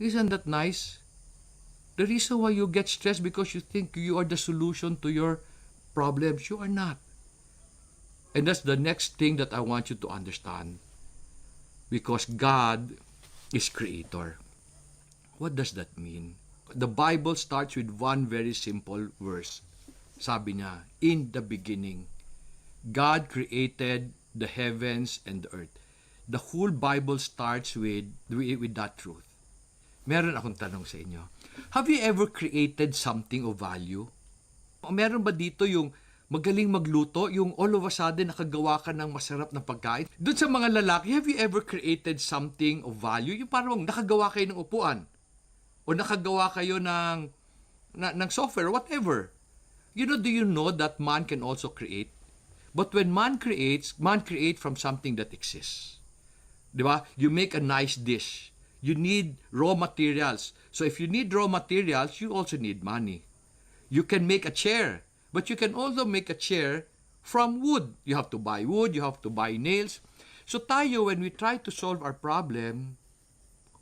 Isn't that nice? The reason why you get stressed because you think you are the solution to your problems. You are not. And that's the next thing that I want you to understand. Because God is creator. What does that mean? The Bible starts with one very simple verse. Sabi niya, in the beginning, God created the heavens and the earth. The whole Bible starts with that truth. Meron akong tanong sa inyo. Have you ever created something of value? O meron ba dito yung magaling magluto, yung all of a sudden nakagawa ka ng masarap na pagkain? Doon sa mga lalaki, have you ever created something of value? Yung parang nakagawa kayo ng upuan o nakagawa kayo ng software, whatever. Do you know that man can also create? But when man creates from something that exists. Di ba? You make a nice dish. You need raw materials. So if you need raw materials, you also need money. You can make a chair, but you can also make a chair from wood. You have to buy wood, you have to buy nails. So tayo, when we try to solve our problem,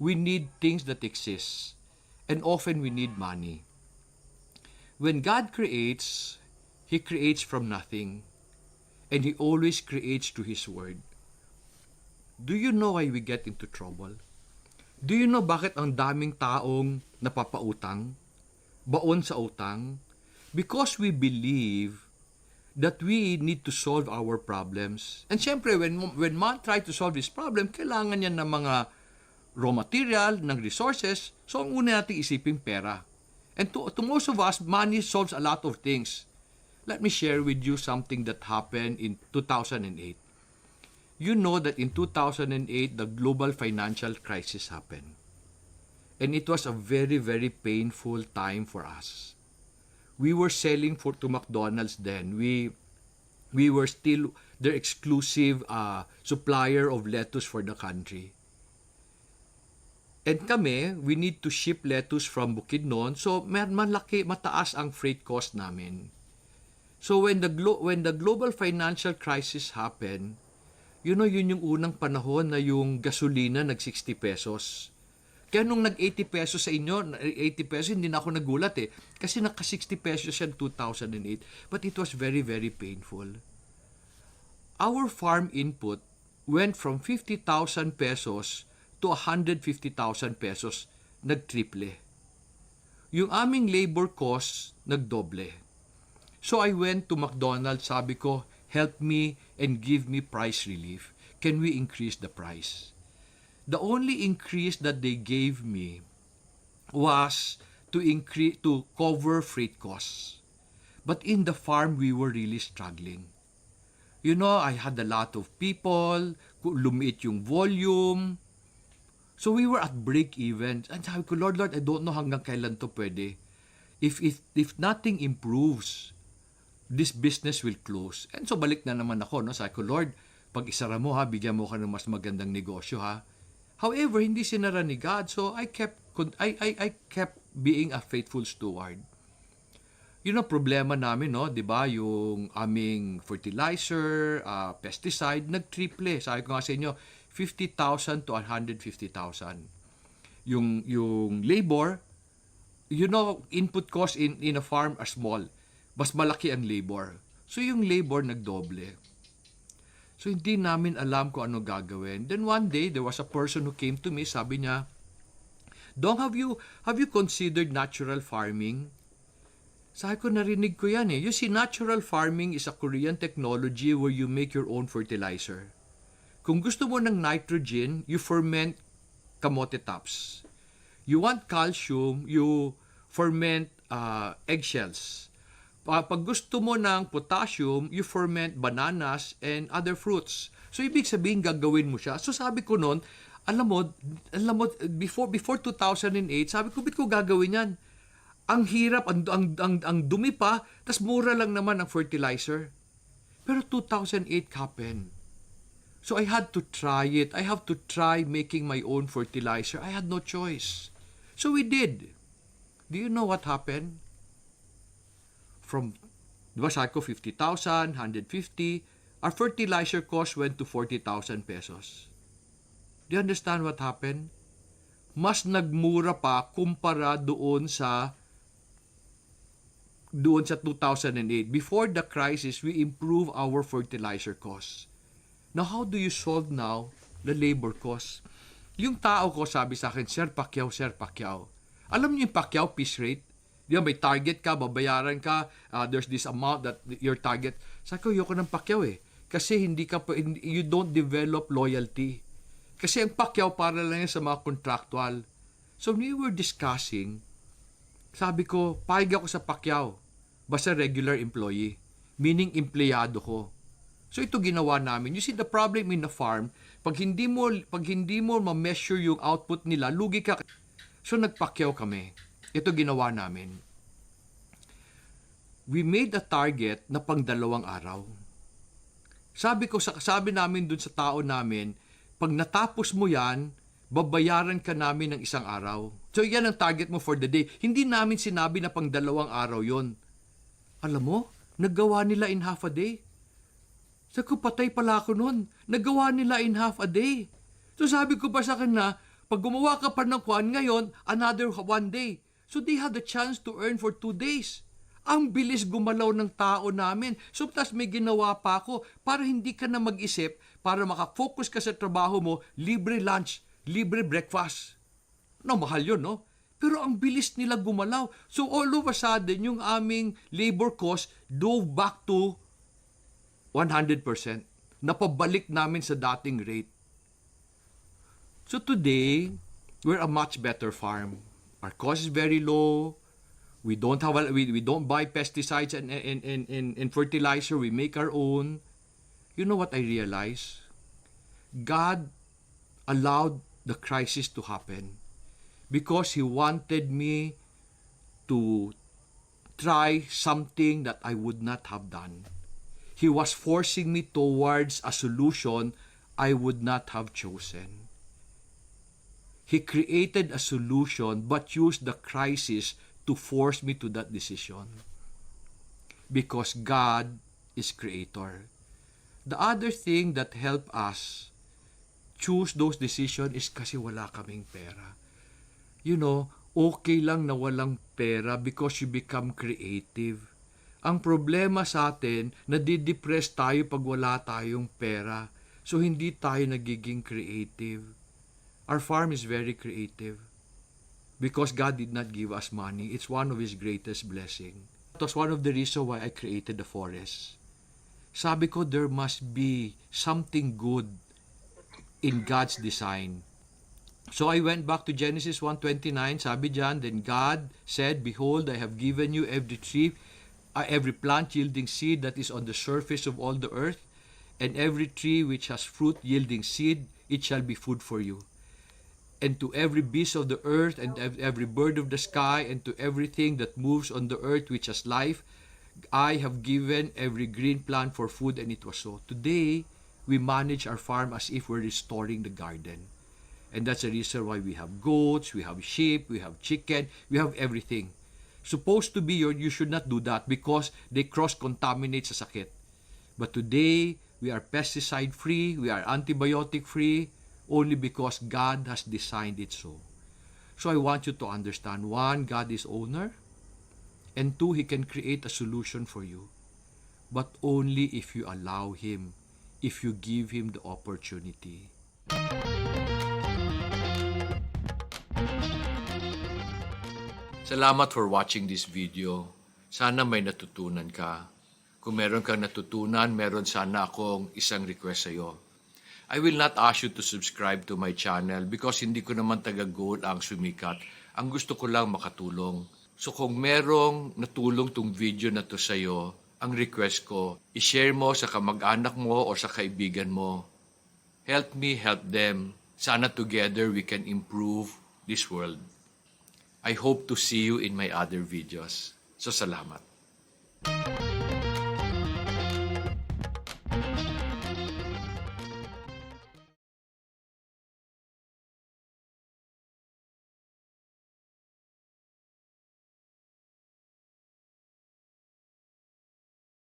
we need things that exist. And often we need money. When God creates, He creates from nothing. And He always creates through His Word. Do you know why we get into trouble? Do you know bakit ang daming taong napapautang? Baon sa utang? Because we believe that we need to solve our problems. And syempre, when man try to solve this problem, kailangan niya ng mga raw material, ng resources. So, ang una natin isipin pera. And to most of us, money solves a lot of things. Let me share with you something that happened in 2008. You know that in 2008, the global financial crisis happened. And it was a very, very painful time for us. We were selling to McDonald's then. We were still their exclusive supplier of lettuce for the country. And kami, we need to ship lettuce from Bukidnon. So, mataas ang freight cost namin. So, when the global financial crisis happened, yun yung unang panahon na yung gasolina nag-60 pesos. Kaya nung nag-80 pesos sa inyo, 80 pesos, hindi na ako nagulat eh. Kasi naka-60 pesos siya 2008. But it was very, very painful. Our farm input went from 50,000 pesos to 150,000 pesos. Nag-triple. Yung aming labor cost, nagdoble. So I went to McDonald's, sabi ko, help me and give me price relief. Can we increase the price? The only increase that they gave me was to cover freight costs. But in the farm, we were really struggling. I had a lot of people, lumiit yung volume. So we were at break even. And sabi ko, Lord, I don't know hanggang kailan to pwede. If nothing improves, this business will close. And so balik na naman ako, no? Sabi ko, Lord, pag isara mo ha, bigyan mo ka ng mas magandang negosyo ha. However, hindi sinara ni God, so I kept being a faithful steward. Problema namin, no, 'di ba, yung aming fertilizer, pesticide nag-triple. Sabi ko nga sa inyo, 50,000 to 150,000. Yung labor, input cost in a farm are small. Mas malaki ang labor. So, yung labor nagdoble. So, hindi namin alam kung ano gagawin. Then one day, there was a person who came to me, sabi niya, Dong, have you considered natural farming? Sabi ko, narinig ko yan eh. You see, natural farming is a Korean technology where you make your own fertilizer. Kung gusto mo ng nitrogen, you ferment kamote tops. You want calcium, you ferment eggshells. Pag gusto mo ng potassium, you ferment bananas and other fruits. So, ibig sabihin, gagawin mo siya. So, sabi ko noon, alam mo, before 2008, sabi ko, bit ko gagawin yan? Ang hirap, ang dumi pa, tas mura lang naman ang fertilizer. Pero 2008 happened. So, I had to try it. I have to try making my own fertilizer. I had no choice. So, we did. Do you know what happened? From, di ba sabi ko, 50,000, 150, our fertilizer cost went to 40,000 pesos. Do you understand what happened? mas nagmura pa kumpara doon sa 2008. Before the crisis, we improve our fertilizer costs. Now, how do you solve now the labor costs? Yung tao ko sabi sa akin, Sir Pacquiao, Sir Pacquiao. Alam niyo yung Pacquiao piece rate? Di ba, may target ka, babayaran ka, there's this amount that your target. Sabi ko, yoko ng Pacquiao eh. Kasi you don't develop loyalty. Kasi ang Pacquiao para lang yan sa mga contractual. So, when we were discussing, sabi ko, payag ako sa Pacquiao. Basta regular employee. Meaning, empleyado ko. So, ito ginawa namin. You see, the problem in the farm, pag hindi mo ma-measure yung output nila, lugi ka. So, nagpakyaw kami. Ito ginawa namin. We made a target na pang 2 araw. Sabi namin dun sa tao namin, pag natapos mo yan, babayaran ka namin ng 1 araw. So, yan ang target mo for the day. Hindi namin sinabi na pang 2 araw yon. Alam mo, naggawa nila in half a day. Sabi ko, patay pala ako nun. Nagawa nila in half a day. So sabi ko pa sa kanya, pag gumawa ka pa ng kwan ngayon, another 1 day. So they had the chance to earn for 2 days. Ang bilis gumalaw ng tao namin. So tas may ginawa pa ako para hindi ka na mag-isip, para makafocus ka sa trabaho mo, libre lunch, libre breakfast. No, mahal yun, no? Pero ang bilis nila gumalaw. So all of a sudden, yung aming labor cost dove back to 100%. Napabalik namin sa dating rate. So today, we're a much better farm. Our cost is very low. We don't buy pesticides and fertilizer. We make our own. You know what I realized? God allowed the crisis to happen because He wanted me to try something that I would not have done. He was forcing me towards a solution I would not have chosen. He created a solution but used the crisis to force me to that decision. Because God is creator. The other thing that helped us choose those decisions is kasi wala kaming pera. You know, okay lang na walang pera because you become creative. Ang problema sa atin, nadidepress tayo pag wala tayong pera. So, hindi tayo nagiging creative. Our farm is very creative. Because God did not give us money. It's one of His greatest blessing. It was one of the reasons why I created the forest. Sabi ko, there must be something good in God's design. So I went back to Genesis 1:29. Sabi dyan, then God said, Behold, I have given you every plant yielding seed that is on the surface of all the earth, and every tree which has fruit yielding seed, it shall be food for you. And to every beast of the earth, and every bird of the sky, and to everything that moves on the earth which has life, I have given every green plant for food, and it was so. Today, we manage our farm as if we're restoring the garden. And that's the reason why we have goats, we have sheep, we have chicken, we have everything. Supposed to be you should not do that because they cross-contaminate sa sakit. But today, we are pesticide-free, we are antibiotic-free, only because God has designed it so. So I want you to understand, 1, God is owner, and 2, He can create a solution for you. But only if you allow Him, if you give Him the opportunity. Salamat for watching this video. Sana may natutunan ka. Kung meron kang natutunan, meron sana akong isang request sa'yo. I will not ask you to subscribe to my channel because hindi ko naman taga-goal ang sumikat. Ang gusto ko lang makatulong. So kung merong natulong tong video na to sa'yo, ang request ko, i-share mo sa kamag-anak mo o sa kaibigan mo. Help me help them. Sana together we can improve this world. I hope to see you in my other videos. So salamat.